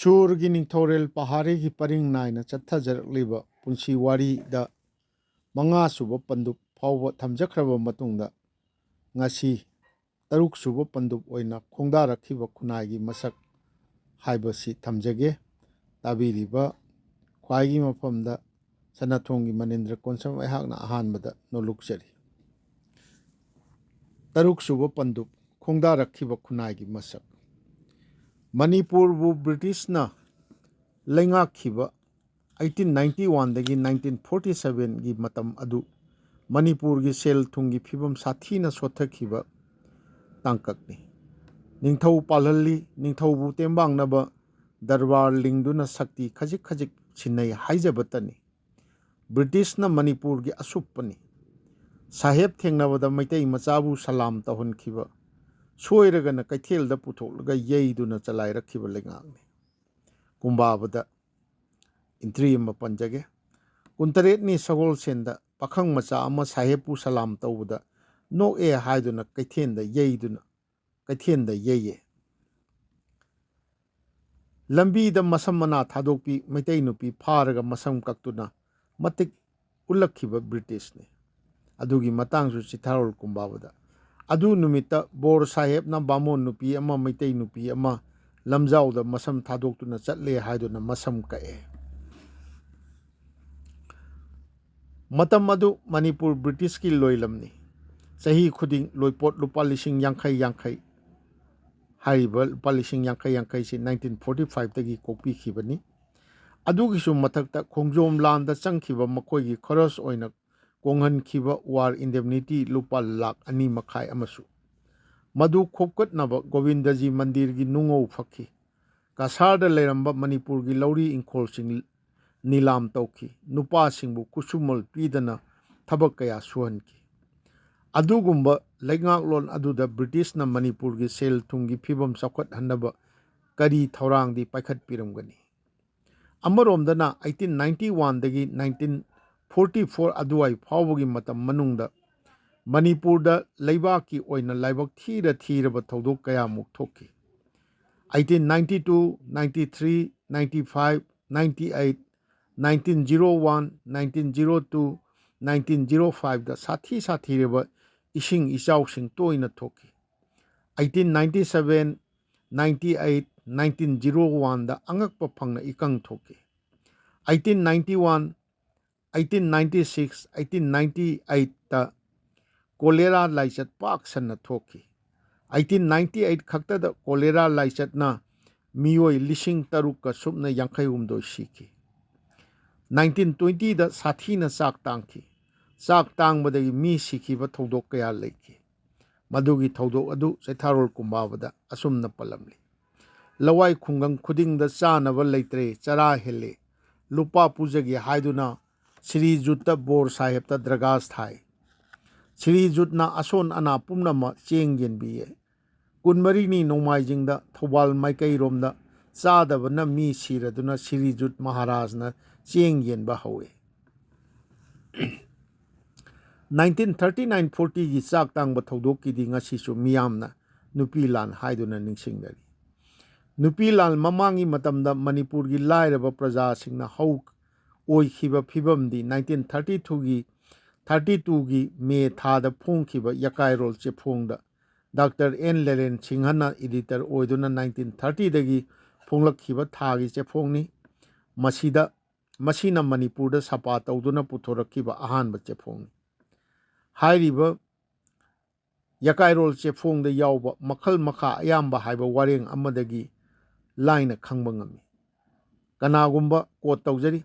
SURgi NINGTHOUREL पहाड़ी की purring नायना चत्थजरक्लिबा पुंसी वारीदा मंगा सुबा पंदुप फावबा थमजख्रबा मतुंगदा ngasi taruk suba pandup oina khongdarakhiba khunai masak haibasi thamjage tabiriba khwaigi mafamda sanathongi Manindra Konsam aihakna ahanbada nolukjari taruk suba pandup khongdarakhiba khunai masak Manipur bu British na leingakhiba 1891 dagi 1947 gi matam adu Manipur gi sel thungi phibam sathina sothakhiba tangkakni ningthau palhalli ningthau bu tembang naba darbar lingduna sakti khajik khajik sinai haijabatani British na Manipur gi asupani saheb thengnabada maitai machabu salam tahon khiba soiraga na kaithel da putholaga yeiduna chalai rakhiba lengakni kumbabada intri ma panjage kuntaret ni sagol senda pakhang macha ama sahebu salam tawda no e haiduna kaithenda yeiduna kaithenda yeye lambi da masamana thadokpi maitai nupi pharaga masam kaktuna matik ulakhiba British ne adugi matangsu chitharol kumbabada adu numita bor saheb na bamon nupi ama maitai nupi ama lamjau da masam thadoktuna chatle haiduna masam kae matam adu Manipur British ki loilamni sahi khuding loipot lupa lising yangkai hariba lupa lising yangkai si 1945 tagi kopi khibani adugi su mathakta khongjom landa changkhiba makoi gi kharas oina konghan khiba war indemnity lupa lakh ani makhai amasu madu khopkat naba Govindaji mandir gi nungau fakhi kasarda leramba Manipur gi lauri ingkhol sing nilam tauki nupa singbu kusumol pidana thabak kaya suhanki adugumba leingaklon aduda British na Manipur gi sel thungi phibam sakhat hanaba kari thaurang di paikhat piramgani amaromdana 1891 dagi 1944 aduai phawgi matam manungda Manipurda leibaki oina laibak thiraba thodok kaya muk thoki 1892 93 95 98 1901 1902 1905 da sathi reba ising isau sing toina thoki 1897 98 1901 da angakpa phangna ikang thoki 1891 1896 1898 da cholera laichat pak sanna thoki 1898 khakta da cholera laichat na miyoi lising taruka supna yankhai umdoi siki 1920 da sathina chak tangki chak tangbadagi mi sikhiba thodok kaya leiki madugi thodok adu saitharol kumbabada asumna palamli lawai khungang khuding da chanaba leitre chara hele lupa pujagi haiduna Sri Jutta Bor Sahib ta dragas thai Sri Jutna ason ana pumnama cheng yenbiye kunmari ni nomai jingda thobal maikai romda chadabana mi siraduna Sri Jut Maharaj na cheng yenba hawe 1939-40 gi chak tangba thodokki di ngasi su miyamna nupi lan haiduna ningsingdari nupi lan mamangi matamda Manipur gi lairaba praja singna hauk oikhiba phibam di 1932 gi me thada phongkhiba yakairol che phongda Dr. N. Lelen Singhana editor oiduna 1930 dagi phonglakhiba thagi che phongni masina Manipurda sapa tawduna puthorakhiba ahanba che phongni hairiba yakairol che phongda yawba makhal makha ayamba haiba wareng amadagi laina khangba ngami kanagumba quote tawjari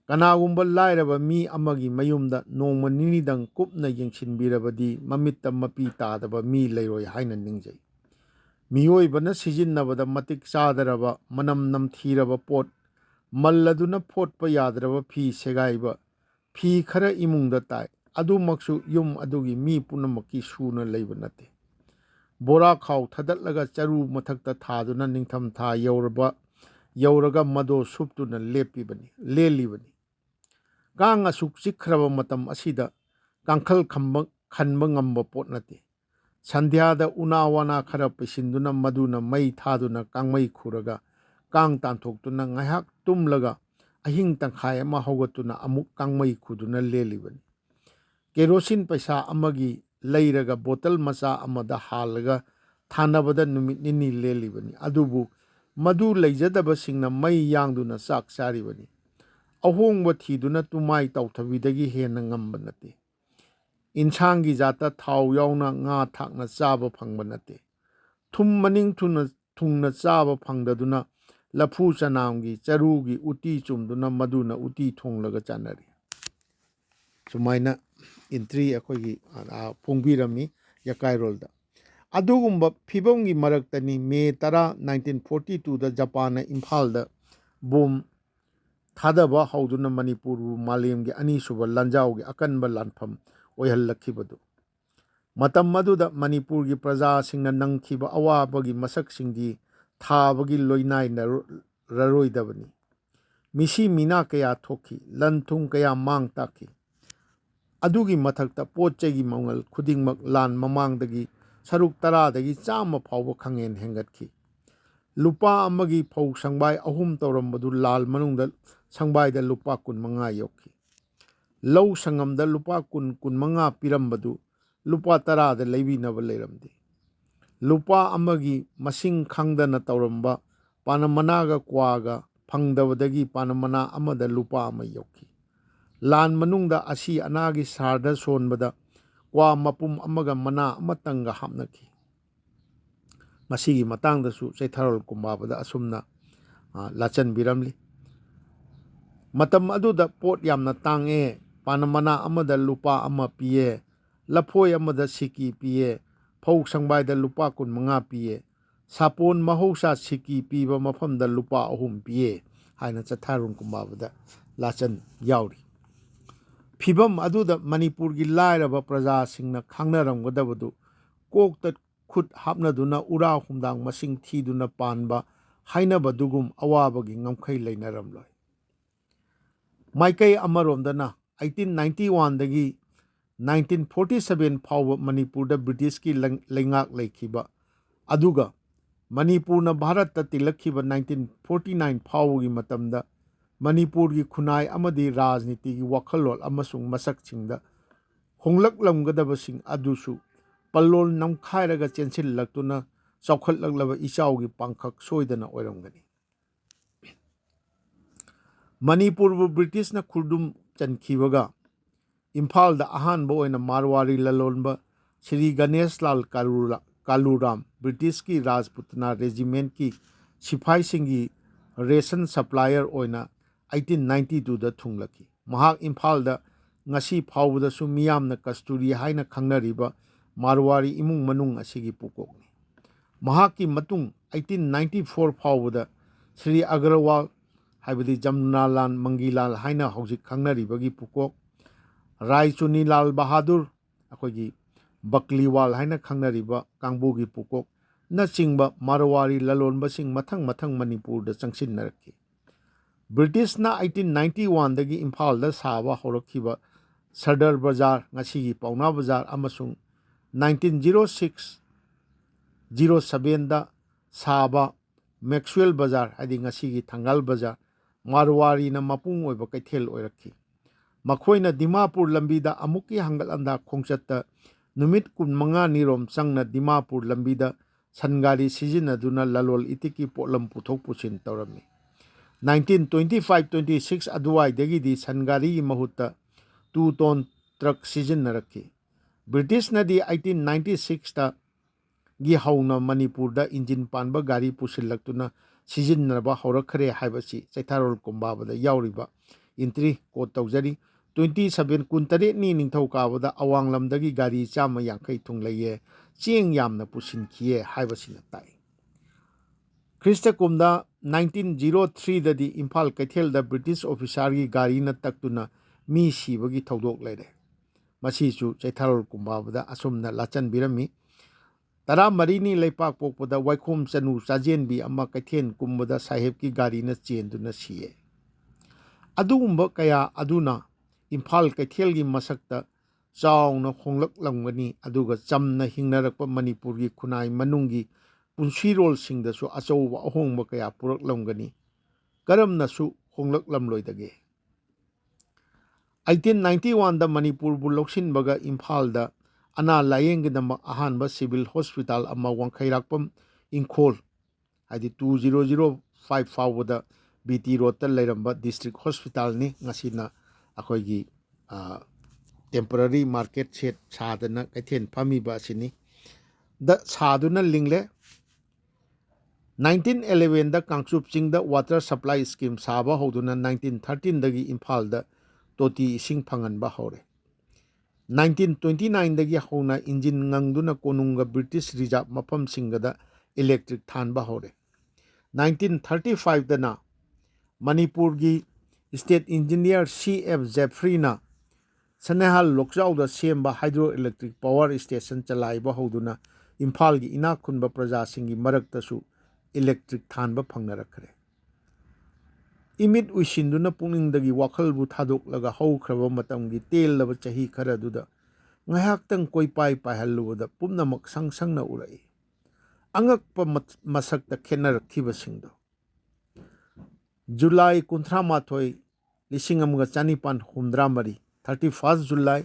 kanagumba lairaba mi amagi mayumda nongma ninidang kupna yengsinbirabadi mamitta mapi tadaba mi leiroi haina ningjai miyoibana sijinnabada matik chadaraba manam namthiraba pot malladuna photpa yadraba phi segaiba phi khara imungda tai adumaksu yum adugi mi punamaki suna leiba nate bora khaw thadallaga charu mathakta thaduna ningtham tha yauraga mado suptuna lelibani kang asuk chikhraba matam asida kangkhal khanba ngamba pot nate sandhyada unawana khara pisinduna maduna mai thaduna kangmai khuraga ꯀꯥꯡ ꯇꯥꯟꯊꯣꯛꯇꯨꯅ ꯉꯥꯏꯍꯥꯛ ꯇꯨꯝꯂꯒ ꯑꯍꯤꯡ ꯇꯪꯈꯥꯏ ꯑꯃ ꯍꯧꯒꯠꯇꯨꯅ ꯑꯃꯨꯛ ꯀꯥꯡꯃꯩ ꯈꯨꯗꯨꯅ ꯂꯦꯜꯂꯤꯕꯅꯤ꯫ Kerosene ꯄꯩꯁꯥ ꯑꯃꯒꯤ ꯂꯩꯔꯒ ꯕꯣꯇꯜ ꯃꯆꯥ ꯑꯃꯗ ꯍꯥꯜꯂꯒ ꯊꯥꯅꯕꯗ ꯅꯨꯃꯤꯠ ꯅꯤꯅꯤ ꯂꯦꯜꯂꯤꯕꯅꯤ꯫ ꯑꯗꯨꯕꯨ ꯃꯗꯨ ꯂꯩꯖꯗꯕꯁꯤꯡꯅ ꯃꯩ ꯌꯥꯡꯗꯨꯅ ꯆꯥꯛ ꯆꯥꯔꯤꯕꯅꯤ꯫ ꯑꯍꯣꯡꯕ ꯊꯤꯗꯨꯅ ꯇꯨꯃꯥꯏ ꯇꯥꯎꯊꯕꯤꯗꯒꯤ ꯍꯦꯟꯅ ꯉꯝꯕ ꯅꯠꯇꯦ꯫ ꯏꯟꯁꯥꯡꯒꯤ ꯖꯥꯠꯇ ꯊꯥꯎ ꯌꯥꯎꯅ ꯉꯥ ꯊꯥꯛꯅ ꯆꯥꯕ ꯐꯪꯕ ꯅꯠꯇꯦ꯫ ꯊꯨꯝ ꯃꯅꯤꯡ ꯊꯨꯡꯅ ꯆꯥꯕ ꯐꯪꯗꯗꯨꯅ ꯂꯐꯨ ꯆꯅꯥꯝꯒꯤ ꯆꯔꯨꯒꯤ ꯎꯇꯤ ꯆꯨꯝꯗꯨꯅ ꯃꯗꯨꯅ ꯎꯇꯤ ꯊꯣꯡꯂꯒ ꯆꯥꯅꯔꯤ꯫ ꯁꯨꯃꯥꯏꯅ ꯏꯟꯇ꯭ꯔꯤ ꯑꯩꯈꯣꯏꯒꯤ ꯐꯣꯡꯕꯤꯔꯝꯃꯤ ꯌꯀꯥꯏꯔꯣꯜꯗ꯫ ꯑꯗꯨꯒꯨꯝꯕ ꯐꯤꯕꯝꯒꯤ ꯃꯔꯛꯇꯅꯤ ꯃꯦ 10, 1942ꯗ ꯖꯄꯥꯟꯅ ꯏꯝꯐꯥꯜꯗ ꯕꯣꯝ ꯊꯥꯗꯕ ꯍꯧꯗꯨꯅ ꯃꯅꯤꯄꯨꯔꯕꯨ ꯃꯥꯂꯦꯝꯒꯤ ꯑꯅꯤꯁꯨꯕ ꯂꯥꯟꯖꯥꯎꯒꯤ ꯑꯀꯟꯕ ꯂꯥꯟꯐꯝ ꯑꯣꯏꯍꯜꯂꯛꯈꯤꯕꯗꯨ꯫ ꯃꯇꯝ ꯑꯗꯨꯗ ꯃꯅꯤꯄꯨꯔꯒꯤ ꯄ꯭ꯔꯖꯥꯁꯤꯡꯅ ꯅꯪꯈꯤꯕ ꯑꯋꯥꯕꯒꯤ ꯃꯁꯛꯁꯤꯡꯗꯤ ꯊꯥꯕꯒꯤ ꯂꯣꯏꯅꯥꯏꯔꯔꯣꯏꯗꯕꯅꯤ꯫ ꯃꯤꯁꯤ ꯃꯤꯅꯥ ꯀꯌꯥ ꯊꯣꯛꯈꯤ, ꯂꯟ ꯊꯨꯝ ꯀꯌా ꯃꯥꯡ ꯇꯥꯛꯈꯤ꯫ ꯑꯗꯨꯒꯤ ꯃꯊꯛꯇ ꯄꯣꯠ ꯆꯩꯒꯤ ꯃꯃꯜ ꯈꯨꯗꯤꯡꯃꯛ ꯂꯥꯟ ꯃꯃꯥꯡꯗꯒꯤ ꯁꯔꯨꯛ 10ꯗꯒꯤ 100 ꯐꯥꯎꯕ ꯈꯪꯍꯦꯟ ꯍꯦꯟꯒꯠꯈꯤ꯫ ꯂꯨꯄꯥ ꯑꯃꯒꯤ ꯐꯧ ꯁꯪꯕꯥꯏ 3 ꯇꯧꯔꯝꯕꯗꯨ ꯂꯥꯜ ꯃꯅꯨꯡꯗ ꯁꯪꯕꯥꯏꯗ ꯂꯨꯄꯥ 25 ꯌꯧꯈꯤ꯫ ꯂꯧ ꯁꯪꯉꯝꯗ ꯂꯨꯄꯥ 20-25 ꯄꯤꯔꯝꯕꯗꯨ ꯂꯨꯄꯥ 10ꯗ ꯂꯩꯕꯤꯅꯕ ꯂꯩꯔꯝꯗꯦ꯫ ꯂꯨꯄꯥ ꯑꯃꯒꯤ ꯃꯁꯤꯡ ꯈꯪꯗꯅ ꯇꯧꯔꯝꯕ ꯄꯥꯅꯃꯅꯥꯒ ꯀ꯭ꯋꯥꯒ ꯐꯪꯗꯕꯗꯒꯤ ꯄꯥꯅꯃꯅꯥ ꯑꯃꯗ ꯂꯨꯄꯥ 1 ꯌꯧꯈꯤ꯫ ꯂꯥꯟ ꯃꯅꯨꯡꯗ ꯑꯁꯤ ꯑꯅꯥꯒꯤ ꯁꯍꯔꯗ ꯁꯣꯟꯕꯗ ꯀ꯭ꯋꯥ ꯃꯄꯨꯝ ꯑꯃꯒ ꯃꯅꯥ ꯑꯃꯇꯪꯒ ꯍꯥꯞꯅꯈꯤ꯫ ꯃꯁꯤꯒꯤ ꯃꯇꯥꯡꯗꯁꯨ ꯆꯩꯊꯥꯔꯣꯜ ꯀꯨꯝꯕꯥꯕꯗ ꯑꯁꯨꯝꯅ ꯂꯥꯆꯟꯕꯤꯔꯝꯂꯤ꯫ ꯃꯇꯝ ꯑꯗꯨꯗ ꯄꯣꯠ ꯌꯥꯝꯅ ꯇꯥꯡꯉꯦ, ꯄꯥꯅꯃꯅꯥ ꯑꯃꯗ ꯂꯨꯄꯥ 1 ꯄꯤꯌꯦ, ꯂꯐꯣꯏ ꯑꯃꯗ ꯁꯤꯀꯤ ꯄꯤꯌꯦ, ꯐꯧ ꯁꯪꯕꯥꯏꯗ ꯂꯨꯄꯥ 25 ꯄꯤꯌꯦ, ꯁꯥꯄꯣꯟ ꯃꯍꯧꯁꯥ ꯁꯤꯀꯤ ꯄꯤꯕ ꯃꯐꯝꯗ ꯂꯨꯄꯥ 3 ꯄꯤꯌꯦ ꯍꯥꯏꯅ ꯆꯩꯊꯥꯔꯣꯜ ꯀꯨꯝꯕꯥꯕꯗ ꯂꯥꯆꯟ ꯌꯥꯎꯔꯤ꯫ ꯐꯤꯕꯝ ꯑꯗꯨꯗ ꯃꯅꯤꯄꯨꯔꯒꯤ ꯂꯥꯏꯔꯕ ꯄ꯭ꯔꯖꯥꯁꯤꯡꯅ ꯈꯪꯅꯔꯝꯒꯗꯕꯗꯨ ꯀꯣꯛꯇ ꯈꯨꯠ ꯍꯥꯞꯅꯗꯨꯅ ꯎꯔꯥ ꯍꯨꯝꯗꯥꯡ ꯃꯁꯤꯡ ꯊꯤꯗꯨꯅ ꯄꯥꯟꯕ ꯍꯥꯏꯅꯕꯗꯨꯒꯨꯝ ꯑꯋꯥꯕꯒꯤ ꯉꯝꯈꯩ ꯂꯩꯅꯔꯝꯂꯣꯏ꯫ ꯃꯥꯏꯀꯩ ꯑꯃꯔꯣꯝꯗꯅ 1891ꯗꯒꯤ 1947 ꯐꯥꯎꯕ ꯃꯅꯤꯄꯨꯔꯗ ꯕ꯭ꯔꯤꯇꯤꯁꯀꯤ ꯂꯩꯉꯥꯛ ꯂꯩꯈꯤꯕ ꯑꯗꯨꯒ ꯃꯅꯤꯄꯨꯔꯅ ꯚꯥꯔꯠꯇ ꯇꯤꯜꯂꯛꯈꯤꯕ 1949 ꯐꯥꯎꯕꯒꯤ ꯃꯇꯝꯗ ꯃꯅꯤꯄꯨꯔꯒꯤ ꯈꯨꯟꯅꯥꯏ ꯑꯃꯗꯤ ꯔꯥꯖꯅꯤꯇꯤꯒꯤ ꯋꯥꯈꯜꯂꯣꯟ ꯑꯃꯁꯨꯡ ꯃꯁꯛꯁꯤꯡꯗ ꯍꯣꯡꯂꯛꯂꯝꯒꯗꯕꯁꯤꯡ ꯑꯗꯨꯁꯨ ꯄꯜꯂꯣꯜ ꯅꯝꯈꯥꯏꯔꯒ ꯆꯦꯟꯁꯤꯜꯂꯛꯇꯨꯅ ꯆꯥꯎꯈꯠꯂꯛꯂꯕ ꯏꯆꯥꯎꯒꯤ ꯄꯥꯡꯈꯛ ꯁꯣꯏꯗꯅ ꯑꯣꯏꯔꯝꯒꯅꯤ꯫ ꯃꯅꯤꯄꯨꯔꯕꯨ ꯕ꯭ꯔꯤꯇꯤꯁꯅ ꯈꯨꯗꯨꯝ ꯆꯟꯈꯤꯕꯒ ꯏꯝꯐꯥꯜꯗ ꯑꯍꯥꯟꯕ ꯑꯣꯏꯅ ꯃꯥꯔꯋꯥꯔꯤ ꯂꯂꯣꯟꯕ ꯁ꯭ꯔꯤ ꯒꯅꯦꯁꯂꯥꯜ ꯀꯥꯂꯨꯔꯥꯝ ꯕ꯭ꯔꯤꯇꯤꯁꯀꯤ ꯔꯥꯖꯄꯨꯇꯅꯥ ꯔꯦꯖꯤꯃꯦꯟꯠꯀꯤ ꯁꯤꯐꯥꯏꯁꯤꯡꯒꯤ ꯔꯦꯁꯟ ꯁꯞꯄ꯭ꯂꯥꯏꯌꯔ ꯑꯣꯏꯅ 1892ꯗ ꯊꯨꯡꯂꯈꯤ꯫ ꯃꯍꯥꯛ ꯏꯝꯐꯥꯜꯗ ꯉꯁꯤ ꯐꯥꯎꯕꯗꯁꯨ ꯃꯤꯌꯥꯝꯅ ꯀꯁꯇꯨꯔꯤ ꯍꯥꯏꯅ ꯈꯪꯅꯔꯤꯕ ꯃꯥꯔꯋꯥꯔꯤ ꯏꯃꯨꯡ ꯃꯅꯨꯡ ꯑꯁꯤꯒꯤ ꯄꯨꯀꯣꯛꯅꯤ꯫ ꯃꯍꯥꯛꯀꯤ ꯃꯇꯨꯡ 1894 ꯐꯥꯎꯕꯗ ꯁ꯭ꯔꯤ ꯑꯒꯔꯋꯥꯜ ꯍꯥꯏꯕꯗꯤ ꯖꯝꯅꯥꯂꯥꯜ ꯃꯪꯒꯤꯂꯥꯜ ꯍꯥꯏꯅ ꯍꯧꯖꯤꯛ ꯈꯪꯅꯔꯤꯕꯒꯤ ꯄꯨꯀꯣꯛ, ꯔꯥꯏꯆꯨꯅꯤꯂꯥꯜ ꯕꯍꯥꯗꯨꯔ ꯑꯩꯈꯣꯏꯒꯤ ꯕꯛꯂꯤꯋꯥꯜ ꯍꯥꯏꯅ ꯈꯪꯅꯔꯤꯕ ꯀꯥꯡꯕꯨꯒꯤ ꯄꯨꯀꯣꯛ ꯅꯆꯤꯡꯕ ꯃꯥꯔꯋꯥꯔꯤ ꯂꯂꯣꯟꯕꯁꯤꯡ ꯃꯊꯪ ꯃꯅꯤꯄꯨꯔꯗ ꯆꯪꯁꯤꯟꯅꯔꯛꯈꯤ꯫ ꯕ꯭ꯔꯤꯇꯤꯁꯅ 1891ꯗꯒꯤ ꯏꯝꯐꯥꯜꯗ ꯁꯥꯕ ꯍꯧꯔꯛꯈꯤꯕ ꯁꯗꯔ ꯕꯖꯥꯔ ꯉꯁꯤꯒꯤ ꯄꯥꯎꯅꯥ ꯕꯖꯥꯔ ꯑꯃꯁꯨꯡ 1906-07ꯗ ꯁꯥꯕ ꯃꯦꯛꯁꯋꯦꯜ ꯕꯖꯥꯔ ꯍꯥꯏꯗꯤ ꯉꯁꯤꯒꯤ ꯊꯪꯒꯥꯜ ꯕꯖꯥꯔ ꯃꯥꯔꯋꯥꯔꯤꯅ ꯃꯄꯨꯡ ꯑꯣꯏꯕ ꯀꯩꯊꯦꯜ ꯑꯣꯏꯔꯛꯈꯤ꯫ ꯃꯈꯣꯏꯅ ꯗꯤꯃꯥꯄꯨꯔ ꯂꯝꯕꯤꯗ ꯑꯃꯨꯛꯀꯤ ꯍꯪꯒꯠ ꯍꯟꯗꯥ ꯈꯣꯡꯆꯠꯇ ꯅꯨꯃꯤꯠ 15ꯅꯤꯔꯣꯝ ꯆꯪꯅ ꯗꯤꯃꯥꯄꯨꯔ ꯂꯝꯕꯤꯗ ꯁꯟꯒꯥꯔꯤ ꯁꯤꯖꯤꯟꯅꯗꯨꯅ ꯂꯂꯣꯜ ꯏꯇꯤꯛꯀꯤ ꯄꯣꯠꯂꯝ ꯄꯨꯊꯣꯛ ꯄꯨꯁꯤꯟ ꯇꯧꯔꯝꯃꯤ꯫ 1925-26 ꯑꯗꯨꯋꯥꯏꯗꯒꯤꯗꯤ ꯁꯟꯒꯥꯔꯤꯒꯤ ꯃꯍꯨꯠꯇ 2-ꯇꯣꯟ ꯇ꯭ꯔꯛ ꯁꯤꯖꯤꯟꯅꯔꯛꯈꯤ꯫ ꯕ꯭ꯔꯤꯇꯤꯁꯅꯗꯤ 1896ꯒꯤ ꯍꯧꯅ ꯃꯅꯤꯄꯨꯔꯗ ꯏꯟꯖꯤꯟ ꯄꯥꯟꯕ ꯒꯥꯔꯤ ꯄꯨꯁꯤꯜꯂꯛꯇꯨꯅ ꯁꯤꯖꯤꯟꯅꯕ ꯍꯧꯔꯛꯈ꯭ꯔꯦ ꯍꯥꯏꯕꯁꯤ ꯆꯩꯊꯥꯔꯣꯜ ꯀꯨꯝꯕꯥꯕꯗ ꯌꯥꯎꯔꯤꯕ ꯏꯟꯇ꯭ꯔꯤ ꯀꯣꯠ ꯇꯧꯖꯔꯤ꯫ 27-28ꯅꯤ ꯅꯤꯡꯊꯧꯀꯥꯕꯗ ꯑꯋꯥꯡꯂꯝꯗꯒꯤ ꯒꯥꯔꯤ 150 ꯊꯨꯡꯂꯩꯌꯦ, ꯆꯦꯡ ꯌꯥꯝꯅ ꯄꯨꯁꯤꯟꯈꯤꯌꯦ ꯍꯥꯏꯕꯁꯤꯅ ꯇꯥꯛꯏ꯫ ꯈ꯭ꯔꯤꯁꯇ ꯀꯨꯝꯗ 1903ꯗꯗꯤ ꯏꯝꯐꯥꯜ ꯀꯩꯊꯦꯜꯗ ꯕ꯭ꯔꯤꯇꯤꯁ ꯑꯣꯐꯤꯁꯥꯔꯒꯤ ꯒꯥꯔꯤꯅ ꯇꯛꯇꯨꯅ ꯃꯤ ꯁꯤꯕꯒꯤ ꯊꯧꯗꯣꯛ ꯂꯩꯔꯦ꯫ ꯃꯁꯤꯁꯨ ꯆꯩꯊꯥꯔꯣꯜ ꯀꯨꯝꯕꯥꯕꯗ ꯑꯁꯨꯝꯅ ꯂꯥꯆꯟꯕꯤꯔꯝꯃꯤ꯫ 14ꯅꯤ ꯂꯩꯄꯥꯛꯄꯣꯛꯄꯗ ꯋꯥꯏꯈꯣꯝ ꯆꯅꯨ ꯆꯥꯖꯦꯟꯕꯤ ꯑꯃ ꯀꯩꯊꯦꯜ ꯀꯨꯝꯕꯗ ꯁꯥꯍꯦꯕꯀꯤ ꯒꯥꯔꯤꯅ ꯆꯦꯟꯗꯨꯅ ꯁꯤꯌꯦ꯫ ꯑꯗꯨꯒꯨꯝꯕ ꯀꯌꯥ ꯑꯗꯨꯅ ꯏꯝꯐꯥꯜ ꯀꯩꯊꯦꯜꯒꯤ ꯃꯁꯛꯇ ꯆꯥꯎꯅ ꯍꯣꯡꯂꯛꯂꯝꯒꯅꯤ꯫ ꯑꯗꯨꯒ ꯆꯝꯅ ꯍꯤꯡꯅꯔꯛꯄ ꯃꯅꯤꯄꯨꯔꯒꯤ ꯈꯨꯟꯅꯥꯏ ꯃꯅꯨꯡꯒꯤ ꯄꯨꯟꯁꯤꯔꯣꯜꯁꯤꯡꯗꯁꯨ ꯑꯆꯧꯕ ꯑꯍꯣꯡꯕ ꯀꯌꯥ ꯄꯨꯔꯛꯂꯝꯒꯅꯤ ꯀꯔꯝꯅꯁꯨ ꯍꯣꯡꯂꯛꯂꯝꯂꯣꯏꯗꯒꯦ 1891ꯗ ꯃꯅꯤꯄꯨꯔꯕꯨ ꯂꯧꯁꯤꯟꯕꯒ ꯏꯝꯐꯥꯜꯗ ꯑꯅꯥ ꯂꯥꯌꯦꯡꯒꯤꯗꯃꯛ ꯑꯍꯥꯟꯕ ꯁꯤꯚꯤꯜ ꯍꯣꯁꯄꯤꯇꯥꯜ ꯑꯃ ꯋꯥꯡꯈꯩꯔꯥꯛꯄꯝ ꯏꯪꯈꯣꯜ ꯍꯥꯏꯗꯤ 2005 ꯐꯥꯎꯕꯗ BT ꯔꯣꯗꯇ ꯂꯩꯔꯝꯕ ꯗꯤꯁꯇ꯭ꯔꯤꯛ ꯍꯣꯁꯄꯤꯇꯥꯜꯅꯤ ꯉꯁꯤꯅ ꯑꯩꯈꯣꯏꯒꯤ ꯇꯦꯝꯄꯔꯔꯤ ꯃꯥꯔꯀꯦꯠ ꯁꯦꯠ ꯁꯥꯗꯅ ꯀꯩꯊꯦꯜ ꯐꯝꯃꯤꯕ ꯑꯁꯤꯅꯤ ꯁꯥꯗꯨꯅ ꯂꯤꯡꯂꯦ 1911ꯗ ꯀꯥꯡꯆꯨꯞ ꯆꯤꯡꯗ ꯋꯥꯇꯔ ꯁꯄ꯭ꯂꯥꯏ ꯁ꯭ꯀꯤꯝ ꯁꯥꯕ ꯍꯧꯗꯨꯅ 1913ꯗꯒꯤ ꯏꯝꯐꯥꯜꯗ ꯇꯣꯇꯤ ꯏꯁꯤꯡ ꯐꯪꯍꯟꯕ ꯍꯧꯔꯦ 1929ꯗꯒꯤ ꯍꯧꯅ ꯏꯟꯖꯤꯟ ꯉꯪꯗꯨꯅ ꯀꯣꯅꯨꯡꯒ ꯕ꯭ꯔꯤꯇꯤꯁ ꯔꯤꯖꯥꯔꯚ ꯃꯐꯝꯁꯤꯡꯒꯗ ꯏꯂꯦꯛꯇ꯭ꯔꯤꯛ ꯊꯥꯟꯕ ꯍꯧꯔꯦ 1935ꯗꯅ ꯃꯅꯤꯄꯨꯔꯒꯤ ꯁ꯭ꯇꯦꯠ ꯏꯟꯖꯤꯅꯤꯌꯔ C.F. ꯖꯦꯐ꯭ꯔꯤꯅ ꯁꯅꯦꯍꯥꯜ ꯂꯣꯛꯆꯥꯎꯗ ꯁꯦꯝꯕ ꯍꯥꯏꯗ꯭ꯔꯣ ꯏꯂꯦꯛꯇ꯭ꯔꯤꯛ ꯄꯥꯋꯔ ꯁ꯭ꯇꯦꯁꯟ ꯆꯂꯥꯏꯕ ꯍꯧꯗꯨꯅ ꯏꯝꯐꯥꯜꯒꯤ ꯏꯅꯥꯛ ꯈꯨꯟꯕ प्रꯖꯥꯁꯤꯡꯒꯤ ꯃꯔꯛꯇꯁꯨ ꯏꯂꯦꯛꯇ꯭ꯔꯤꯛ ꯊꯥꯟꯕ ꯐꯪꯅꯔꯛꯈ꯭ꯔꯦ ꯏꯃꯤꯠ ꯎꯏꯁꯤꯟꯗꯨꯅ ꯄꯨꯛꯅꯤꯡꯗꯒꯤ ꯋꯥꯈꯜꯕꯨ ꯊꯥꯗꯣꯛꯂꯒ ꯍꯧꯈ꯭ꯔꯕ ꯃꯇꯝꯒꯤ ꯇꯦꯜꯂꯕ ꯆꯍꯤ ꯈꯔꯗꯨꯗ ꯉꯥꯏꯍꯥꯛꯇꯪ ꯀꯣꯏꯄꯥꯏ ꯄꯥꯏꯍꯜꯂꯨꯕꯗ ꯄꯨꯝꯅꯃꯛ ꯁꯪ ꯁꯪꯅ ꯎꯔꯛꯏ ꯑꯉꯛꯄ ꯃꯁꯛꯇ ꯈꯦꯠꯅꯔꯛꯈꯤꯕꯁꯤꯡꯗꯣ ꯖꯨꯂꯥꯏ 38, 1973 31 July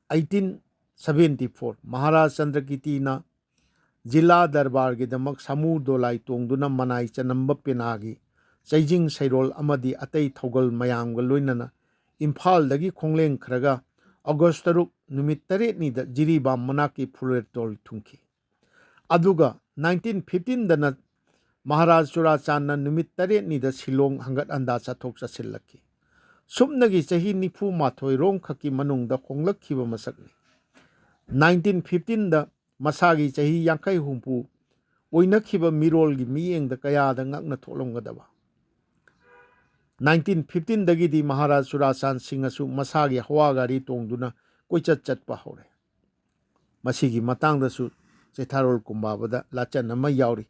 1874 ꯃꯍꯥꯔꯥꯖ ꯆꯟꯗ꯭ꯔꯀꯤꯇꯤꯅ ꯖꯤꯂꯥ ꯗꯔꯕꯥꯔꯒꯤꯗꯃꯛ ꯁꯥꯃꯨ ꯗꯣꯂꯥꯏ ꯇꯣꯡꯗꯨꯅ ꯃꯅꯥꯏ ꯆꯅꯝꯕ ꯄꯦꯅꯥꯒꯤ ꯆꯩꯖꯤꯡ ꯁꯩꯔꯣꯜ ꯑꯃꯗꯤ ꯑꯇꯩ ꯊꯧꯒꯜ ꯃꯌꯥꯝꯒ ꯂꯣꯏꯅꯅ ꯏꯝꯐꯥꯜꯗꯒꯤ ꯈꯣꯡꯂꯦꯡꯈ꯭ꯔꯒ ꯑꯣꯒꯁ 3 ꯅꯨꯃꯤꯠ 8ꯅꯤꯗ ꯖꯤꯔꯤꯕꯥꯝ ꯃꯅꯥꯛꯀꯤ ꯐꯨꯔꯦꯇꯣꯜ ꯊꯨꯡꯈꯤ ꯑꯗꯨꯒ 1915ꯗꯅ ꯃꯍꯥꯔꯥꯖ ꯆꯨꯔꯥꯆꯥꯟꯅ ꯅꯨꯃꯤꯠ 8ꯅꯤꯗ ꯁꯤꯂꯣꯡ ꯍꯪꯒꯠ ꯍꯟꯗꯥ ꯆꯠꯊꯣꯛ ꯆꯠꯁꯤꯜꯂꯛꯈꯤ ꯁꯨꯞꯅꯒꯤ ꯆꯍꯤ 94 ꯔꯣꯝꯈꯛꯀꯤ ꯃꯅꯨꯡꯗ ꯍꯣꯡꯂꯛꯈꯤꯕ ꯃꯁꯛꯅꯤ 1915ꯗ ꯃꯁꯥꯒꯤ ꯆꯍꯤ 50-60 ꯑꯣꯏꯅꯈꯤꯕ ꯃꯤꯔꯣꯜꯒꯤ ꯃꯤꯠꯌꯦꯡꯗ ꯀꯌꯥꯗ ꯉꯛꯅ ꯊꯣꯛꯂꯝꯒꯗꯕ 1915ꯗꯒꯤꯗꯤ ꯃꯍꯥꯔꯥꯖ ꯆꯨꯔꯥꯆꯥꯟ ꯁꯤꯡꯅꯁꯨ ꯃꯁꯥꯒꯤ ꯍꯋꯥ ꯒꯥꯔꯤ ꯇꯣꯡꯗꯨꯅ ꯀꯣꯏꯆꯠ ꯆꯠꯄ ꯍꯧꯔꯦ ꯃꯁꯤꯒꯤ ꯃꯇꯥꯡꯗꯁꯨ ꯆꯩꯊꯥꯔꯣꯜ ꯀꯨꯝꯕꯥꯕꯗ ꯂꯥꯆꯟ ꯑꯃ ꯌꯥꯎꯔꯤ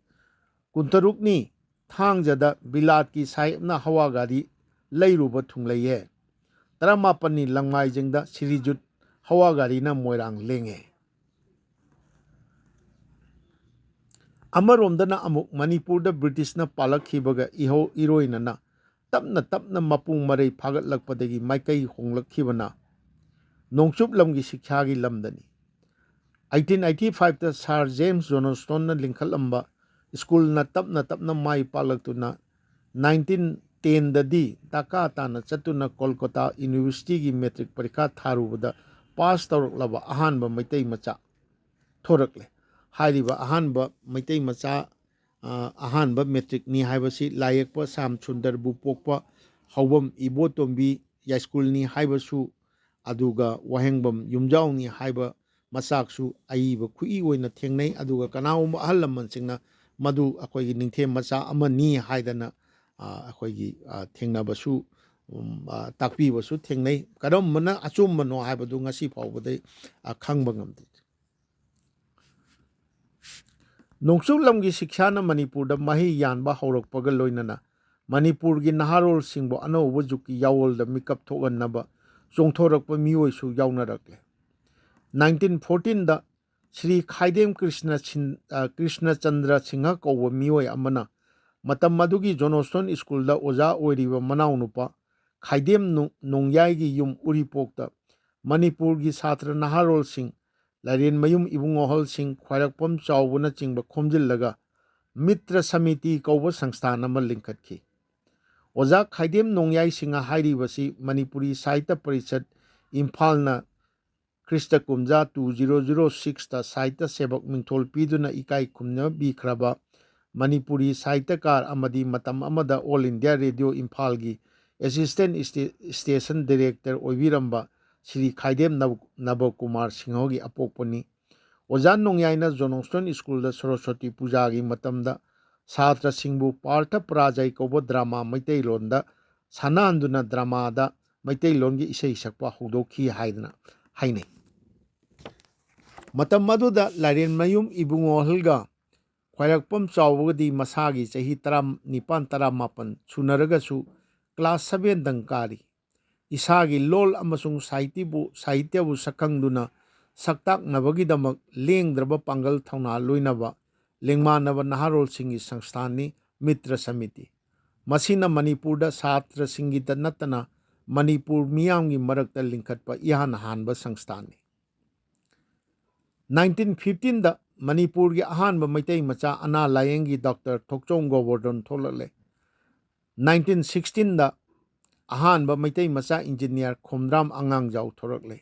13ꯅꯤ ꯊꯥꯡꯖꯗ ꯕꯤꯂꯥꯠꯀꯤ ꯁꯥꯍꯦꯕꯅ ꯍꯋꯥ ꯒꯥꯔꯤ ꯂꯩꯔꯨꯕ ꯊꯨꯡꯂꯩꯌꯦ 18ꯅꯤ ꯂꯪꯃꯥꯏꯖꯤꯡꯗ ꯁꯤꯔꯤꯖꯨꯠ ꯍꯋꯥ ꯒꯥꯔꯤꯅ ꯃꯣꯏꯔꯥꯡ ꯂꯦꯡꯉꯦ ꯑꯃꯔꯣꯝꯗꯅ ꯑꯃꯨꯛ ꯃꯅꯤꯄꯨꯔꯗ ꯕ꯭ꯔꯤꯇꯤꯁꯅ ꯄꯥꯜꯂꯛꯈꯤꯕꯒ ꯏꯔꯣꯏꯅꯅ ꯇꯞꯅ ꯇꯞꯅ ꯃꯄꯨꯡ ꯃꯔꯩ ꯐꯥꯒꯠꯂꯛꯄꯗꯒꯤ ꯃꯥꯏꯀꯩ ꯍꯣꯡꯂꯛꯈꯤꯕꯅ ꯅꯣꯡꯆꯨꯞ ꯂꯝꯒꯤ ꯁꯤꯛꯁꯥꯒꯤ ꯂꯝꯗꯅꯤ 1885ꯗ ꯁꯥꯔ ꯖꯦꯝꯁ ꯖꯣꯅꯣꯁꯇꯣꯟꯅ ꯂꯤꯡꯈꯠꯂꯝꯕ ꯁ꯭ꯀꯨꯜꯅ ꯇꯞꯅ ꯇꯞꯅ ꯃꯥꯏ ꯄꯥꯛꯂꯛꯇꯨꯅ 1910ꯗꯗꯤ ꯇꯥꯀꯥ ꯇꯥꯅ ꯆꯠꯇꯨꯅ ꯀꯣꯜꯀꯇꯥ ꯌꯨꯅꯤꯚꯔꯁꯤꯇꯤꯒꯤ ꯃꯦꯇ꯭ꯔꯤꯛ ꯄꯔꯤꯈꯥ ꯊꯥꯔꯨꯕꯗ ꯄꯥꯁ ꯇꯧꯔꯛꯂꯕ ꯑꯍꯥꯟꯕ ꯃꯩꯇꯩ ꯃꯆꯥ ꯊꯣꯔꯛꯂꯦ ꯍꯥꯏꯔꯤꯕ ꯑꯍꯥꯟꯕ ꯃꯩꯇꯩ ꯃꯆꯥ ꯑꯍꯥꯟꯕ ꯃꯦꯇ꯭ꯔꯤꯛꯅꯤ ꯍꯥꯏꯕꯁꯤ ꯂꯥꯏꯌꯦꯛꯄ ꯁꯥꯝ ꯁꯨꯟꯗꯔꯕꯨ ꯄꯣꯛꯄ ꯍꯧꯕꯝ ꯏꯕꯣꯇꯣꯝꯕꯤ ꯌꯥꯏꯁ꯭ꯀꯨꯜꯅꯤ ꯍꯥꯏꯕꯁꯨ ꯑꯗꯨꯒ ꯋꯥꯍꯦꯡꯕꯝ ꯌꯨꯝꯖꯥꯎꯅꯤ ꯍꯥꯏꯕ ꯃꯆꯥꯛꯁꯨ ꯑꯏꯕ ꯈꯨꯏ ꯑꯣꯏꯅ ꯊꯦꯡꯅꯩ ꯑꯗꯨꯒ ꯀꯅꯥꯒꯨꯝꯕ ꯑꯍꯜ ꯂꯃꯟꯁꯤꯡꯅ ꯃꯗꯨ ꯑꯩꯈꯣꯏꯒꯤ ꯅꯤꯡꯊꯦꯝ ꯃꯆꯥ ꯑꯃꯅꯤ ꯍꯥꯏꯗꯅ ꯑꯩꯈꯣꯏꯒꯤ ꯊꯦꯡꯅꯕꯁꯨ ꯇꯥꯛꯄꯤꯕꯁꯨ ꯊꯦꯡꯅꯩ ꯀꯔꯝꯕꯅ ꯑꯆꯨꯝꯕꯅꯣ ꯍꯥꯏꯕꯗꯨ ꯉꯁꯤ ꯐꯥꯎꯕꯗ ꯈꯪꯕ ꯉꯝꯗꯦ ꯅꯣꯡꯆꯨꯞ ꯂꯝꯒꯤ ꯁꯤꯛꯁꯥꯅ ꯃꯅꯤꯄꯨꯔꯗ ꯃꯍꯩ ꯌꯥꯟꯕ ꯍꯧꯔꯛꯄꯒ ꯂꯣꯏꯅꯅ ꯃꯅꯤꯄꯨꯔꯒꯤ ꯅꯍꯥꯔꯣꯜꯁꯤꯡꯕꯨ ꯑꯅꯧꯕ ꯖꯨꯒꯀꯤ ꯌꯥꯋꯣꯜꯗ ꯃꯤꯀꯞ ꯊꯣꯛꯍꯟꯅꯕ ꯆꯣꯡꯊꯣꯔꯛꯄ ꯃꯤꯑꯣꯏꯁꯨ ꯌꯥꯎꯅꯔꯛꯂꯦ 1914ꯗ ಶ್ರೀ ꯈꯥꯏꯗꯦꯝ ꯀ꯭ꯔꯤꯁꯅꯆꯟꯗ꯭ꯔ ꯁꯤꯡꯍ ꯀꯧꯕ ꯃꯤꯑꯣꯏ ꯑꯃꯅ ꯃꯇꯝ ꯑꯗꯨꯒꯤ ꯖꯣꯅꯣꯁꯇꯣꯟ ꯁ꯭ꯀꯨꯜꯗ ꯑꯣꯖꯥ ꯑꯣꯏꯔꯤꯕ ꯃꯅꯥꯎꯅꯨꯄꯥ ꯈꯥꯏꯗꯦꯝ ꯅꯣꯡꯌꯥꯏꯒꯤ ꯌꯨꯝ ꯎꯔꯤꯄꯣꯛꯇ ꯃꯅꯤꯄꯨꯔꯒꯤ ꯁꯥꯇ꯭ꯔ ꯅꯍꯥꯔꯣꯜꯁꯤꯡ ꯂꯥꯏꯔꯦꯟꯃꯌꯨꯝ ꯏꯕꯨꯡꯑꯣꯍꯜꯁꯤꯡ ꯈ꯭ꯋꯥꯏꯔꯥꯛꯄꯝ ꯆꯥꯎꯕꯅꯆꯤꯡꯕ ꯈꯣꯝꯖꯤꯜꯂꯒ ꯃꯤꯇ꯭ꯔ ꯁꯃꯤꯇꯤ ꯀꯧꯕ ꯁꯪꯁꯊꯥꯟ ꯑꯃ ꯂꯤꯡꯈꯠꯈꯤ ꯑꯣꯖꯥ ꯈꯥꯏꯗꯦꯝ ꯅꯣꯡꯌꯥꯏ ꯁꯤꯡꯍ ꯍꯥꯏꯔꯤꯕꯁꯤ ꯃꯅꯤꯄꯨꯔꯤ ꯁꯥꯍꯤꯇ꯭ꯌ ꯄꯔꯤꯁꯠ ꯏꯝꯐꯥꯜꯅ ꯈ꯭ꯔꯤꯁꯇ ꯀꯨꯝꯖꯥ 2006ꯗ ꯁꯥꯍꯤꯇ꯭ꯌ ꯁꯦꯕꯛ ꯃꯤꯡꯊꯣꯜ ꯄꯤꯗꯨꯅ ꯏꯀꯥꯏ ꯈꯨꯝꯅꯕꯤꯈ꯭ꯔꯕ ꯃꯅꯤꯄꯨꯔꯤ ꯁꯥꯍꯤꯇ꯭ꯌꯀꯥꯔ ꯑꯃꯗꯤ ꯃꯇꯝ ꯑꯃꯗ ꯑꯣꯜ ꯏꯟꯗꯤꯌꯥ ꯔꯦꯗꯤꯑꯣ ꯏꯝꯐꯥꯜꯒꯤ ꯑꯦꯁꯤꯁꯇꯦꯟ ꯁ꯭ꯇꯦꯁꯟ ꯗꯤꯔꯦꯛꯇꯔ ꯑꯣꯏꯕꯤꯔꯝꯕ ಶ್ರೀ ꯈꯥꯏꯗꯦꯝ ꯅꯕꯀꯨꯃꯥꯔ ꯁꯤꯡꯍꯒꯤ ꯑꯄꯣꯛꯄꯅꯤ ꯑꯣꯖꯥ ꯅꯣꯡꯌꯥꯏꯅ ꯖꯣꯅꯣꯁꯇꯣꯟ ꯁ꯭ꯀꯨꯜꯗ ꯁꯔꯁꯋꯇꯤ ꯄꯨꯖꯥꯒꯤ ꯃꯇꯝꯗ ꯁꯥꯇ꯭ꯔꯁꯤꯡꯕꯨ ꯄꯥꯔꯊ ꯄꯔꯥꯖꯩ ꯀꯧꯕ ꯗ꯭ꯔꯥꯃꯥ ꯃꯩꯇꯩꯂꯣꯟꯗ ꯁꯥꯟꯅꯍꯟꯗꯨꯅ ꯗ꯭ꯔꯥꯃꯥꯗ ꯃꯩꯇꯩꯂꯣꯟꯒꯤ ꯏꯁꯩ ꯁꯛꯄ ꯍꯧꯗꯣꯛꯈꯤ ꯍꯥꯏꯗꯅ ꯍꯥꯏꯅꯩ ꯃꯇꯝ ꯑꯗꯨꯗ ꯂꯥꯏꯔꯦꯟꯃꯌꯨꯝ ꯏꯕꯨꯡꯑꯣꯍꯜꯒ ꯈ꯭ꯋꯥꯏꯔꯥꯛꯄꯝ ꯆꯥꯎꯕꯒꯗꯤ ꯃꯁꯥꯒꯤ ꯆꯍꯤ 19-18 ꯁꯨꯅꯔꯒꯁꯨ ꯀ꯭ꯂꯥꯁ 7ꯗꯪ ꯀꯥꯔꯤ ꯏꯁꯥꯒꯤ ꯂꯣꯜ ꯑꯃꯁꯨꯡ ꯁꯥꯍꯤꯇ꯭ꯌꯕꯨ ꯁꯛꯈꯪꯗꯨꯅ ꯁꯛꯇꯥꯛꯅꯕꯒꯤꯗꯃꯛ ꯂꯦꯡꯗ꯭ꯔꯕ ꯄꯥꯡꯒꯜ ꯊꯧꯅꯥ ꯂꯣꯏꯅꯕ लेंगमानब नहारोलसिंगी संस्थानी मित्र समिति मसीना मणिपुर छात्र सिंगी नत्तना मणिपुर मियामगी मरक्ता लिंखटपा इहान हानब संस्थानी 1915 मणिपुर की अहानब मैतई मचा अना लायेंगी डॉक्टर थोकचोंग गोवर्धन थोलले 1916 अहानब मैतई मचा इंजीनियर खोमद्राम अंगांगजाव थोरकले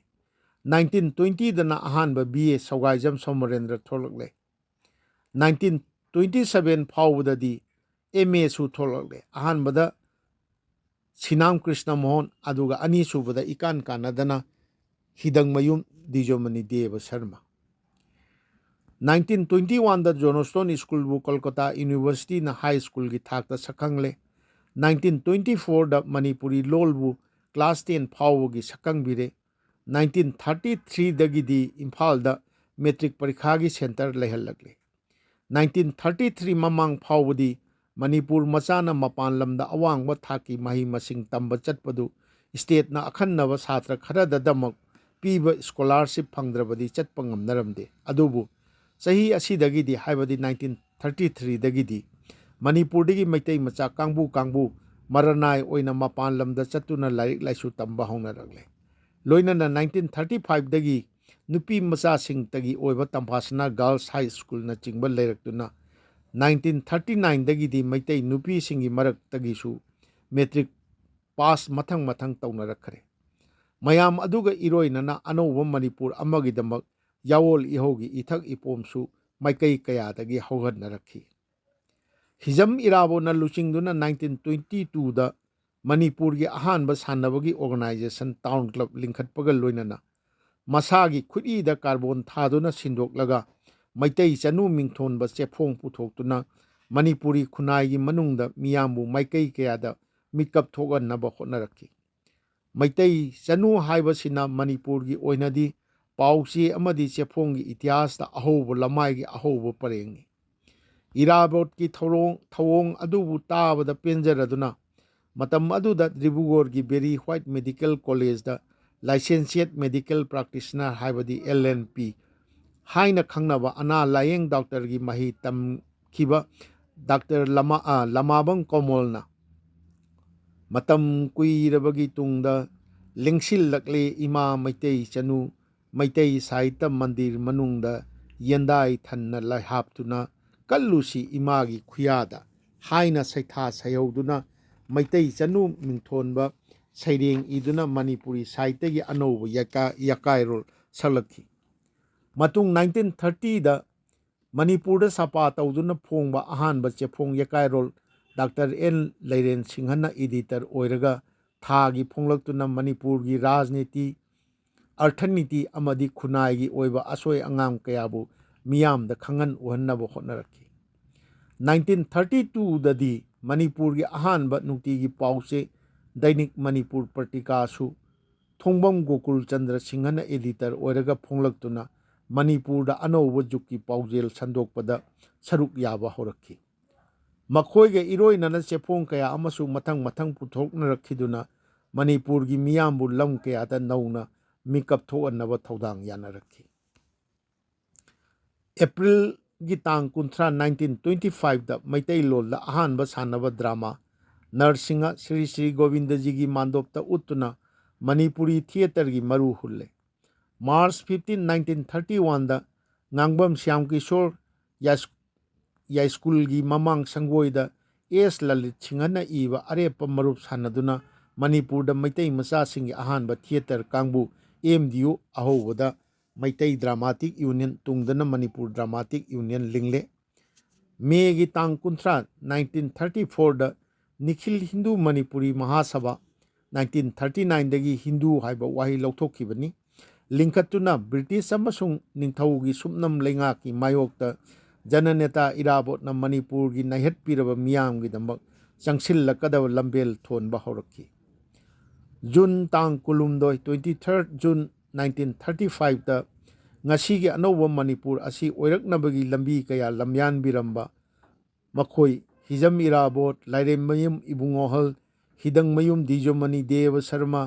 1920 दना अहानब बीए सौगाइजम सोमरेंद्र थोलकले 1927 फाउबददी एमए सु थोलकले अहानबदा सिनाम कृष्ण मोहन अदुगा अनी सुबदा इकान कानदना हिदंगमयुम दिजोमनी देव शर्मा 1921 दा जोनोस्टोन स्कूल बु कोलकाता यूनिवर्सिटी ना हाई स्कूल की थाकता सकंगले 1924 दा मणिपुरी लोल बु क्लास 10 फाउ की सकंग बिरे 1933 दगी दी इम्फाल दा मैट्रिक परीक्षा की सेंटर लेहलगले 1933 ममांग फाउबदी मणिपुर मचाना मपान लमदा अवांग थाकी मही मसिंग तंब चटपदु स्टेट ना अखन्नव छात्र खरददमक पीब स्कॉलरशिप फंगद्रबदी चटप ngamnaramde अदुबु सही असीदगिदी हाइबदी 1933 दगिदी मणिपुर दगी मैतई मचा कांगबु कांगबु मरनाय ओइना मपान लमदा चतुना लाइक लाइसु तंबा होंगरगले लोइनना 1935 दगी नुपी मचा सिंग तगी ओइबा तंफासना गर्ल्स हाई स्कूल ना चिंगबा लेरक्तुना 1939 दगिदी मैतई नुपी सिंगी मरक तगीसु मैट्रिक पास मथंग मथंग तौनरखरे मयाम अदुगा इरोइनना अनौब मणिपुर अमगिदमक यावोल इहोगी इथक इपोमसु माइकई कयादगी हौगनरखी हिजम इराबोना लुचिंगदुना 1922 दा मणिपुर की अहानब सानबगी ऑर्गेनाइजेशन टाउन क्लब लिंखटपगल लोइनना मसागी खुदीदा कार्बन थादुना सिंदोकलगा मैतई चनु मिंगथोनब चेफोंग पुथोक्तुना मणिपुरी खुनाईगी मनुंगदा मियामबु माइकई कयादा मिकअप थोगनब होनरखी मैतई चनु हाइबसिना मणिपुर की ओइनदी पाउची अमदी चेफोंग की इतिहास दा अहोब लमाई की अहोब परेंगी इराबोट की थवोंग अदुबु ताबदा पेंजरदुना मतम अदुदा द्रिबुगोर की बेरी व्हाइट मेडिकल कॉलेज दा लाइसेंसिएट मेडिकल प्रैक्टिशनर हाइबदी एलएनपी हाइना खंगनबा अना लायेंग डॉक्टर की मही तमखिबा डॉक्टर लमाबंग कोमोलना मतम कुइरबगी तुंगदा लेंगसिललकले इमा मैतई चनु मैतई साहित्य मंदिर मनुंगदा यंदाई थन्ना लाहापतुना कल्लुसी इमागी खुयादा हाइना सैथा सयौदुना मैतई चनु मिंथोनबा सैरेंग इदुना मणिपुरी साहित्य की अनौब यकायरोल सलखी मतुंग 1930 दा मणिपुर सपा तौदुना फोंगबा अहानबा चेफोंग यकायरोल डॉक्टर एन लैरेन सिंहना एडिटर ओइरगा थागी फोंगलक्तुना मणिपुर की राजनीति अर्थनीति अमदी खुनाई की ओइबा असोय अंगाम कयाबु मियामदा खंगन उहन्नब होनरखी 1932 ददी मणिपुर की अहानबा नुक्ति की पाउचे दैनिक मणिपुर पत्रिकासु थोंबम गोकुल चंद्र सिंहना एडिटर ओइरगा फोंगलक्तुना मणिपुर दा अनौब जुक्की पाउजेल संदोकपदा सरुक याबा होरखी मखोइगे इरोइनना चेफोंग कया अमसु मथंग मथंग पुथोकनरखिदुना मणिपुर की मियामबु लम कयादा नौना मिकअप थोअनब थौदांग यानरखी अप्रैल की तांग कुंथ्रा 1925 दा मैतई लोल दा अहानब सानब ड्रामा नरसिंह श्री श्री गोविंद जी की मांडोपता उत्तुना मणिपुरी थिएटर की मरु हुल्ले मार्च 15 1931 दा ngangbam श्याम किशोर या स्कूल की ममांग संगोइदा एस ललित सिंहना इबा अरेप मरुप सानदुना मणिपुर दा मैतई मचा सिंगी अहानब थिएटर कांगबु एमडीयू अहोबदा मैतई ड्रामाटिक यूनियन तुंगदना मणिपुर ड्रामाटिक यूनियन लिंगले मे की तांग कुंथ्रा 1934 दा निखिल हिंदू मणिपुरी महासभा 1939 दगी हिंदू हाइबा वाही लौथोखिबनी लिंखतुना ब्रिटिश अमसुंग निंगथौगी सुपनम लेंगा की मायोक्ता जननेता इराबोटना मणिपुर की नहत पीरब मियाम की दमक चंगसिलकदब लंबेल थोनबा होरखी जून तांग कुलुमदोय 23 जून 1935 ता ngasi की अनौब मणिपुर असी ओइरकनबगी लंबी कया लमयान बिरंबा मखोई हिजम इराबोट लाइरेमयम इबुंगोहल हिदंगमयुम दिजोमनी देव शर्मा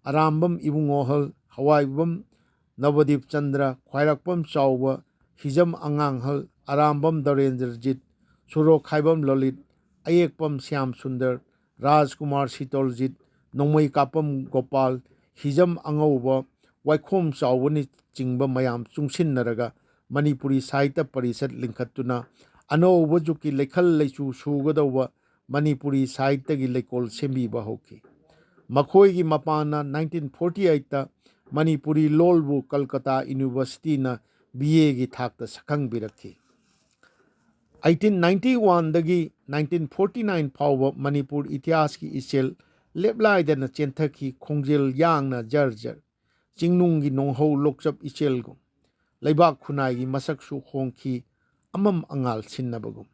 अरामबम इबुंगोहल हवाईबम नवदीप चंद्र ख्वाइरकपम चाउब Hijam अंगांगहल Arambam Darendrajit, Suro Khaibam Lolit, Ayekpam Syam Sundar, Rajkumar Sitoljit, Nongmai Kapam Gopal, Hijam Angauba, Waikhom Chawani Chingba Mayam Chungsinnaraga, Manipuri Sahitya Parishat Linkhatuna, Anauba Juki Lekhal Leichu Sugadawa, Manipuri Sahitya gi Lekol Sembiba Hoki. Makhoigi Mapana 1948 Manipuri Lolbu Kolkata University na BA gi thakta sakhang birakhi. 1891 dagi 1949 fawba Manipur Itias ki isel leplaidana chenthaki khongjel yangna jarjar chingnungi nonghau lokchap ichelgum leibak khunai gi masaksu khongki amam angal sinnabagum.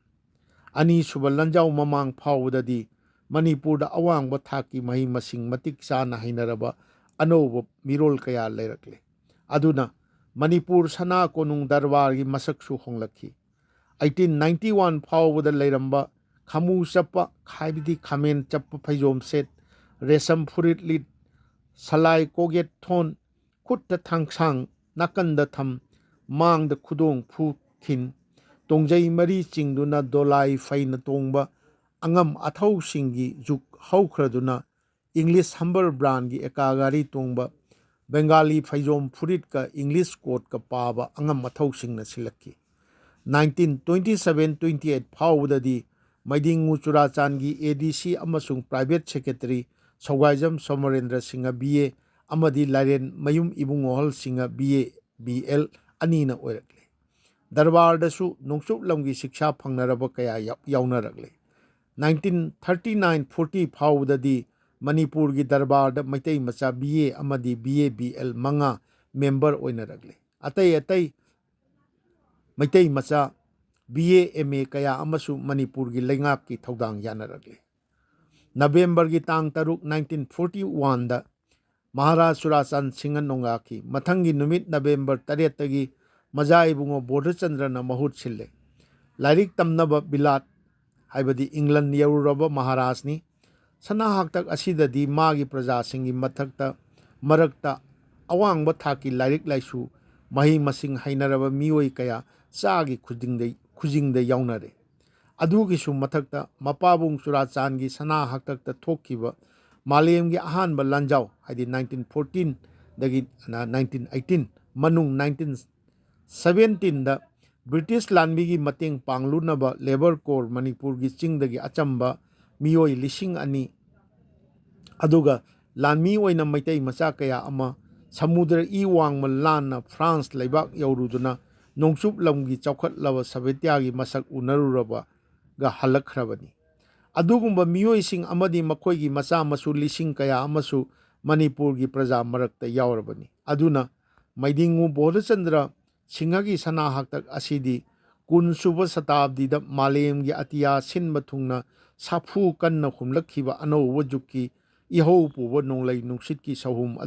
Ani suba lanjau mamang fawdadi Manipur da awang thaki mahi masing matik sana hainaraba anoba mirol kaya leirakle. Aduna Manipur Sana Konung Darbar gi masaksu honglakhi. 1891 fawbada leiramba Khamu Chappa Khaibidi Khamen Chappa Phajom Set Resam Furit Lit Salai Koget Thon Kutta Thangsang Nakanda Tham Mang da Khudong Phu Thin Tongjai Mari Chingduna Dolai Faina Tongba Angam Athau Singi Juk Haukraduna English Humber Brand gi Ekagari Tongba Bengali Phajom Furit ka English Court ka Paba Angam Mathau Singna Silaki. 1927-28 fawdadi Maidingu Churachangi ADC amasung Private Secretary Sogaijam Somarendra Singha BA amadi Laren Mayum Ibungohol Singha BA BL anina oirakle. Darbar dasu nongsup lamgi shiksha phangnaraba kaya yaunaragle. 1939-40 fawdadi Manipur gi Darbar da Maitai Macha BA amadi BA BL manga member oinaragle. Atai Maitai Macha BA MA kaya amasu Manipur gi Lengap ki Thaudang yanaragle. November gi tang taruk 1941 da Maharaj Surachan Singha Nongaki Mathangi Numit November 8 tagi Majai Bungo Bodhachandra na mahut sille. Lairik tamnaba Bilat haibadi England yaruraba Maharaj ni Sanahaktak asidadi magi praja singi mathakta marakta awangba thaki lairik laisu mahi masing hainaraba mioi kaya Sagi khujingda yaunare. Adugi su mathakta Mapabung Surachangi Sana Haktakta Thokiba Malemgi Ahanba Lanjau haidi 1914 dagi 1918 manung 1917 da British Lanbigi Mateng Panglunaba Labor Corps Manipur gi Chingdagi Achamba mioi lising ani aduga Lanmi oina Maitai Macha kaya ama Samudra Iwang Malana France Laibak Yauruduna Nongsup Lamgi Chawkhat Lava Sabetyagi Masak Unaruraba ga Halakhrabani. Adugumba Mioi Sing Amadi Makoigi Macha Masu Lising Kaya Amasu Manipur gi Praja Marakta Yaurabani. Aduna Maidingu Bodhachandra Singhagi Sana Haktak Asidi Kun Suba Satabdi da Malem gi Atiya Sin Mathungna Sapu Kanna Humlakhiba Ano Wajuki Iho Puba Nonglai Nungsit ki Sahum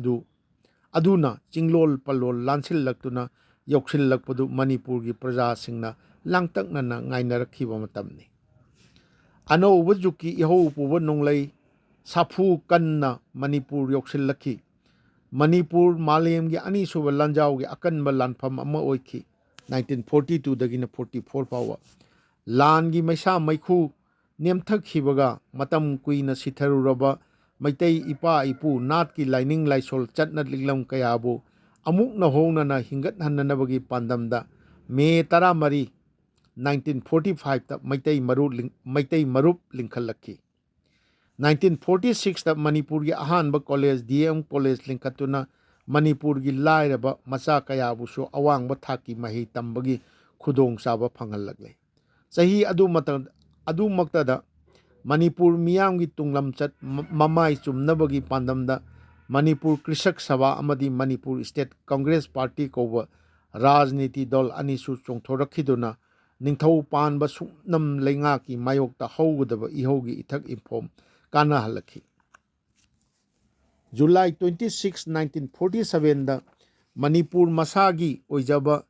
Aduna Chinglol Palol Lansil Laktuna Yoksil Lakpadu Manipur gi Praja Singna Langtak Nana Ngainarakhiba Matamni. Ano Wajuki Iho Puba Nonglai Sapu Kanna Manipur Yoksil Lakhi. Manipur Malem gi Ani Suba Lanjau gi Akan Balanpam Ama Oiki 1942 dagina 44 pawa. Lan gi Maisa Maikhu Nemthak Hibaga Matam Kuina Sitharuraba Maitai Ipa Ipu Nat ki Lining Laisol Chatnat Liglam Kayabu Amuk na hona na hingat hananabagi pandamda May Taramari 1945 ta Maitai Marup Linkhalaki. 1946 ta Manipur gi Ahanba College DM College Linkatuna Manipur gi Lairaba Macha Kayabu so awangba thaki mahi tambagi khudong saba phanghalagle. Sahi adu maktada Manipur Miyam gi tunglam chat mamai chumnabagi pandamda Manipur Krisak Sabha amadi Manipur State Congress Party kowa Rajniti Dol Anisu Chongthorakhiduna Ningthau Panba Sumnam Lengaki Mayokta Haugadaba Ihogi Ithak Inform Kana Halaki. July 26, 1947 da Manipur Masagi Oijaba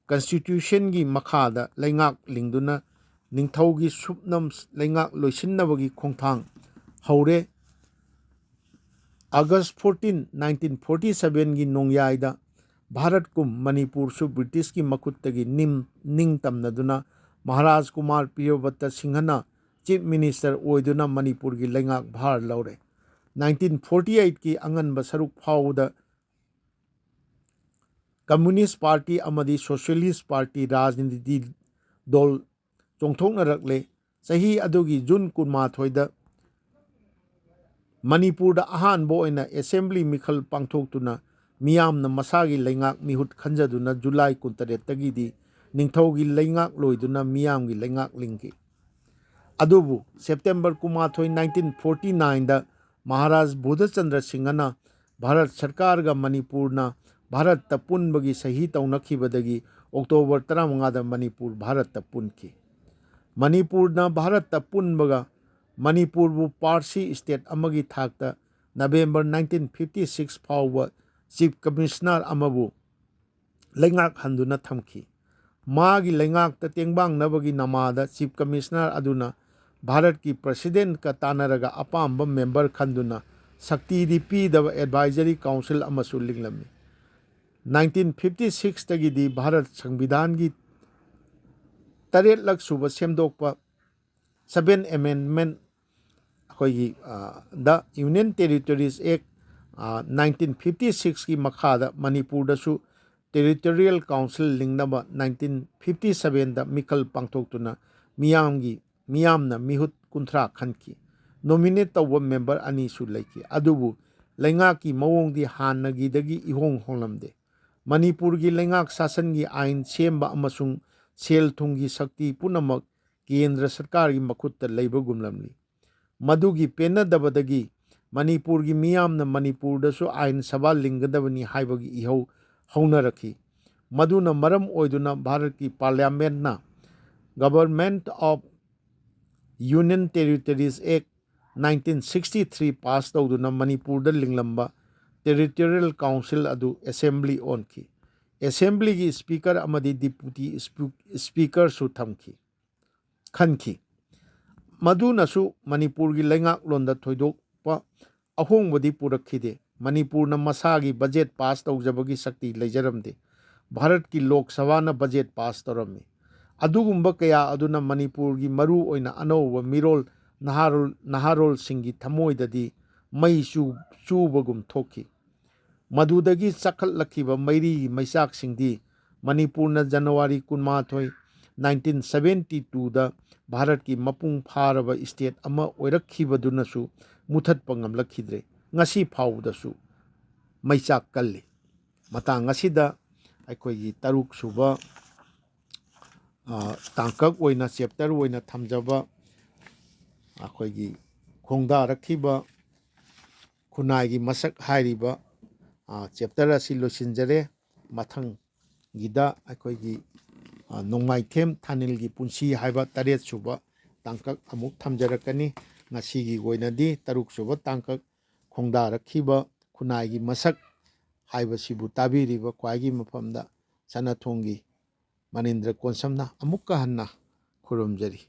Constitution gi Makhada Lengak Lingduna Ningthau gi Supnam Lengak Loisinnabagi Khongthang Haure. August 14, 1947 gi Nongyaida Bharat कुम मणिपुर सु British की मखुत्तगी निंग तमनदुना महाराज Kumar Priyavrat सिंहना chief minister ओइदुना Manipur की लेंगाक भार लौरे 1948 की अंगन बसरुक फाउदा communist party अमदी socialist party राजनीति दल चोंथोंनरकले सही अदुगी जून 18 मणिपुर अहानबो ओइना असेंबली मिखल पांथोक्तुना मियामना मसागी लेंगाक मिहुत खंजदुना जुलाई 19 तगीदी निंगथौगी लेंगाक लोइदुना मियामगी लेंगाक लिंगी अदुबु सेप्टेम्बर 1949 दा महाराज बुद्धचंद्र सिंहना भारत सरकार गा मणिपुरना भारत तपुनबगी सही तौनखिबदगी अक्टोबर 15 दा मणिपुर भारत तपुनकी मणिपुरना भारत तपुनबगा मणिपुरबु पारसी स्टेट अमगी थाकता नवेंबर 1956 फाउबा चीफ कमिश्नर अमबु लेंगाक हंदुना थमखी मागी लेंगाक ता तेंगबांग नबगी नमादा चीफ कमिश्नर अदुना भारत की प्रेसिडेंट का तानरगा अपाम्ब मेंबर खंदुना शक्ति दी पीदब एडवाइजरी काउंसिल अमसु लिंगलमी 1956 तगीदी भारत संविधान की 8 लख सुब सेमदोकपा 7 अमेंडमेंट अखोगी द यूनियन टेरिटरीज एक्ट 1956 की मखादा मणिपुर दसु टेरिटोरियल काउंसिल लिंगनबा 1957 दा मिखल पांथोक्तुना मियामना मिहुत 30 खनकी नॉमिनेट तौब मेंबर अनीसु लेकी अदुबु लेंगाक की मवोंगदी हानगीदगी इहोंग होंलमदे मणिपुर की लेंगाक शासन की आइन सेम्बा अमसुंग सेल थुंगी शक्ति पुनमक केंद्र सरकार की मखुत्ता लेबगुमलमली मधुगी पेनदबदगी मणिपुर की मियामना मणिपुर दसु आइन सभा लिंगदबनी हाइबगी इहौ हौनरखी मधुना मरम ओइदुना भारत की पार्लियामेंटना government of union territories act 1963 pass तौदुना मणिपुर लिंगलंबा टेरिटोरियल काउंसिल अदु असेंबली ओनकी असेंबली की स्पीकर अमदी डिप्यूटी स्पीकर सु थमकी खनकी मधुनसु मणिपुर की लेंगाक लोंदा थोइदोकपा अहोंबदी पुरखिदे मणिपुर मसागी बजेट पास तौजबगी शक्ति लेजरमदे भारत की लोकसभा न बजेट पास तौरमी अदुगुंबा कया अदुना मणिपुर की मरु ओइना अनौब मिरोल नहारोल सिंगी थमोइददी मई चूबगुम थोकी मधुदगी चखलखिबा मैरी मैसाक सिंगी मणिपुर न जनवरी 19 1972 दा भारत की मपुंग फारबा स्टेट अमा ओइरखिबदुनसु मुथतपा ngamlakidre ngasi फाउदसु मैचाक कल्ली मतांग असिदा अखोगी तरुक सुबा तांकक ओइना चैप्टर ओइना थमजबा अखोगी खोंदा रखिबा खुनागी मसक हाइरिबा चैप्टर असि लोसिनजरे मथंग गिदा अखोगी नोंमाइथेम थानिलगी पुंसी हाइबा 8 सुबा तांकक अमुक थमजरकनी ngasiगी ओइनादी तरुक सुबा तांकक खोंदा रखिबा खुनागी मसक हाइबसिबु ताबिरिबा क्वाइगी मफमदा सनाथोंगी मनिंद्र कोनसमना अमुक्का हन्ना खुरुमजरी।